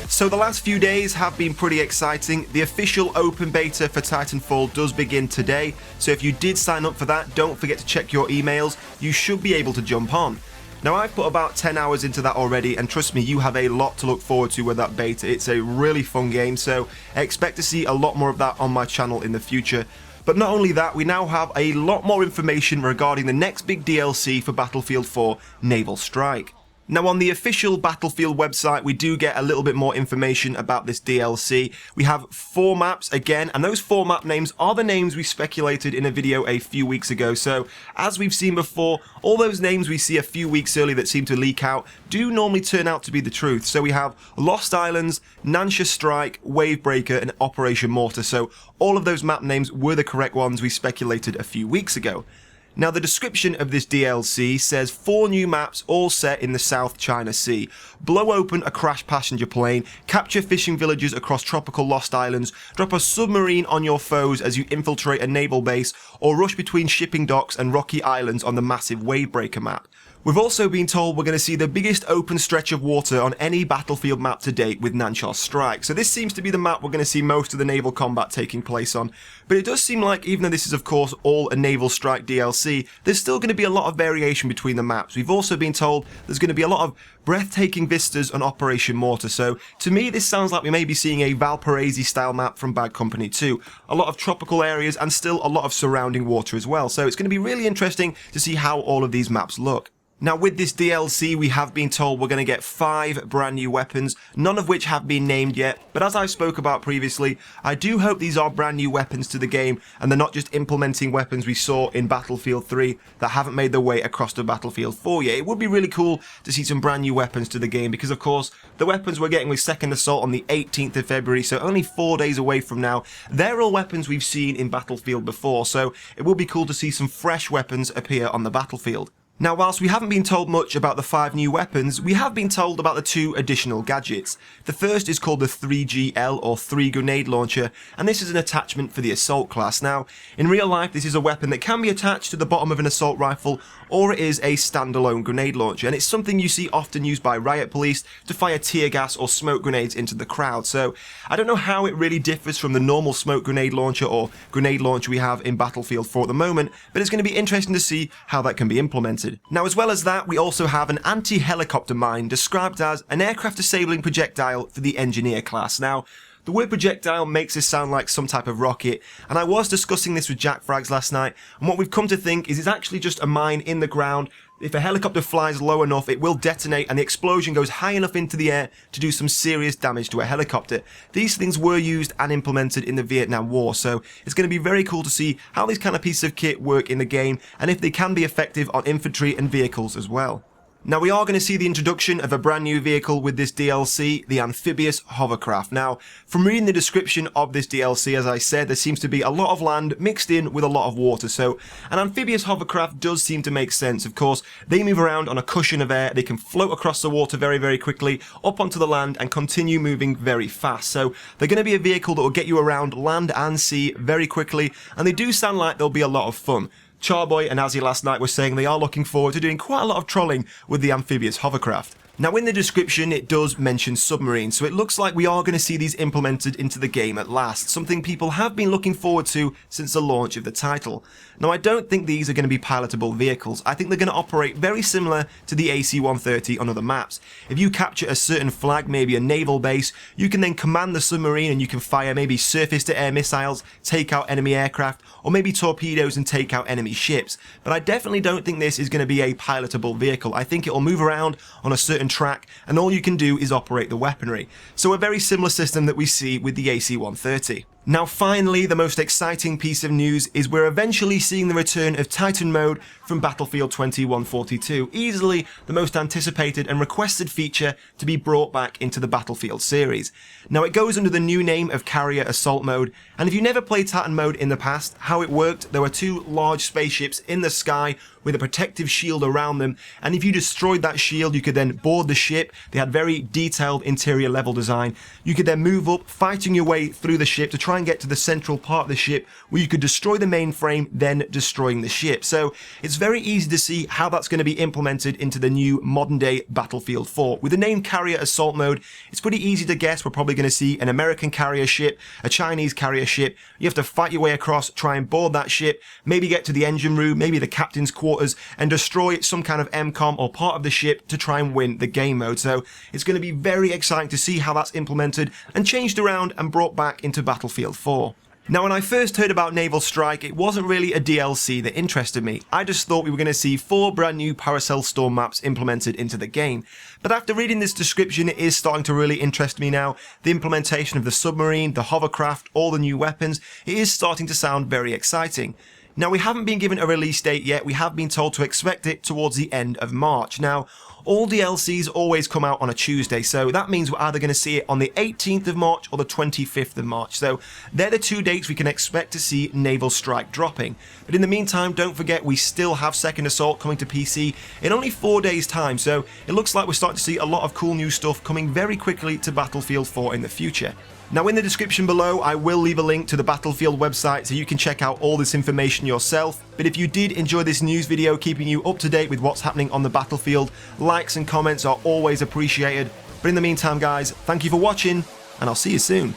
So the last few days have been pretty exciting. The official open beta for Titanfall does begin today, so if you did sign up for that, don't forget to check your emails. You should be able to jump on. Now, I've put about 10 hours into that already, and trust me, you have a lot to look forward to with that beta. It's a really fun game, so expect to see a lot more of that on my channel in the future. But not only that, we now have a lot more information regarding the next big DLC for Battlefield 4, Naval Strike. Now, on the official Battlefield website, we do get a little bit more information about this DLC. We have 4 maps again, and those 4 map names are the names we speculated in a video a few weeks ago. So, as we've seen before, all those names we see a few weeks early that seem to leak out do normally turn out to be the truth. So we have Lost Islands, Nansha Strike, Wavebreaker, and Operation Mortar. So all of those map names were the correct ones we speculated a few weeks ago. Now, the description of this DLC says 4 new maps all set in the South China Sea. Blow open a crashed passenger plane, capture fishing villages across tropical Lost Islands, drop a submarine on your foes as you infiltrate a naval base, or rush between shipping docks and rocky islands on the massive Wavebreaker map. We've also been told we're going to see the biggest open stretch of water on any Battlefield map to date with Nansha Strike. So this seems to be the map we're going to see most of the naval combat taking place on. But it does seem like, even though this is of course all a Naval Strike DLC, there's still going to be a lot of variation between the maps. We've also been told there's going to be a lot of breathtaking vistas on Operation Mortar. So to me, this sounds like we may be seeing a Valparaiso style map from Bad Company 2. A lot of tropical areas and still a lot of surrounding water as well. So it's going to be really interesting to see how all of these maps look. Now, with this DLC, we have been told we're going to get 5 brand new weapons, none of which have been named yet, but as I spoke about previously, I do hope these are brand new weapons to the game, and they're not just implementing weapons we saw in Battlefield 3 that haven't made their way across to Battlefield 4 yet. It would be really cool to see some brand new weapons to the game, because of course, the weapons we're getting with Second Assault on the 18th of February, so only 4 days away from now, they're all weapons we've seen in Battlefield before, so it will be cool to see some fresh weapons appear on the battlefield. Now, whilst we haven't been told much about the 5 new weapons, we have been told about the 2 additional gadgets. The first is called the 3GL, or 3 Grenade Launcher, and this is an attachment for the Assault class. Now, in real life, this is a weapon that can be attached to the bottom of an assault rifle, or it is a standalone grenade launcher, and it's something you see often used by riot police to fire tear gas or smoke grenades into the crowd. So, I don't know how it really differs from the normal smoke grenade launcher or grenade launcher we have in Battlefield 4 at the moment, but it's going to be interesting to see how that can be implemented. Now, as well as that, we also have an anti-helicopter mine described as an aircraft disabling projectile for the Engineer class. Now, the word projectile makes this sound like some type of rocket, and I was discussing this with Jack Frags last night, and what we've come to think is it's actually just a mine in the ground. If a helicopter flies low enough, it will detonate and the explosion goes high enough into the air to do some serious damage to a helicopter. These things were used and implemented in the Vietnam War, so it's going to be very cool to see how these kind of pieces of kit work in the game and if they can be effective on infantry and vehicles as well. Now, we are going to see the introduction of a brand new vehicle with this DLC, the Amphibious Hovercraft. Now, from reading the description of this DLC, as I said, there seems to be a lot of land mixed in with a lot of water, so an Amphibious Hovercraft does seem to make sense. Of course, they move around on a cushion of air, they can float across the water very, very quickly, up onto the land, and continue moving very fast. So, they're going to be a vehicle that will get you around land and sea very quickly, and they do sound like they'll be a lot of fun. Charboy and Azzy last night were saying they are looking forward to doing quite a lot of trolling with the Amphibious Hovercraft. Now, in the description, it does mention submarines, so it looks like we are going to see these implemented into the game at last, something people have been looking forward to since the launch of the title. Now, I don't think these are going to be pilotable vehicles. I think they're going to operate very similar to the AC-130 on other maps. If you capture a certain flag, maybe a naval base, you can then command the submarine and you can fire maybe surface-to-air missiles, take out enemy aircraft, or maybe torpedoes and take out enemy ships. But I definitely don't think this is going to be a pilotable vehicle. I think it will move around on a certain track, and all you can do is operate the weaponry. So a very similar system that we see with the AC-130. Now, finally, the most exciting piece of news is we're eventually seeing the return of Titan mode from Battlefield 2142, easily the most anticipated and requested feature to be brought back into the Battlefield series. Now, it goes under the new name of Carrier Assault mode, and if you never played Titan mode in the past, how it worked, there were 2 large spaceships in the sky with a protective shield around them, and if you destroyed that shield, you could then board the ship. They had very detailed interior level design. You could then move up, fighting your way through the ship to try and get to the central part of the ship where you could destroy the mainframe, then destroying the ship. So it's very easy to see how that's going to be implemented into the new modern day Battlefield 4. With the named carrier assault mode, it's pretty easy to guess we're probably going to see an American carrier ship, a Chinese carrier ship. You have to fight your way across, try and board that ship, maybe get to the engine room, maybe the captain's quarters, and destroy some kind of MCOM or part of the ship to try and win the game mode. So it's going to be very exciting to see how that's implemented and changed around and brought back into Battlefield 4. Now, when I first heard about Naval Strike, it wasn't really a DLC that interested me. I just thought we were going to see 4 brand new Paracel Storm maps implemented into the game. But after reading this description, it is starting to really interest me now. The implementation of the submarine, the hovercraft, all the new weapons, it is starting to sound very exciting. Now, we haven't been given a release date yet. We have been told to expect it towards the end of March. Now, all DLCs always come out on a Tuesday, so that means we're either going to see it on the 18th of March or the 25th of March. So they're the 2 dates we can expect to see Naval Strike dropping. But in the meantime, don't forget we still have Second Assault coming to PC in only 4 days' time, so it looks like we're starting to see a lot of cool new stuff coming very quickly to Battlefield 4 in the future. Now, in the description below, I will leave a link to the Battlefield website so you can check out all this information yourself. But if you did enjoy this news video keeping you up to date with what's happening on the battlefield, likes and comments are always appreciated. But in the meantime, guys, thank you for watching, and I'll see you soon.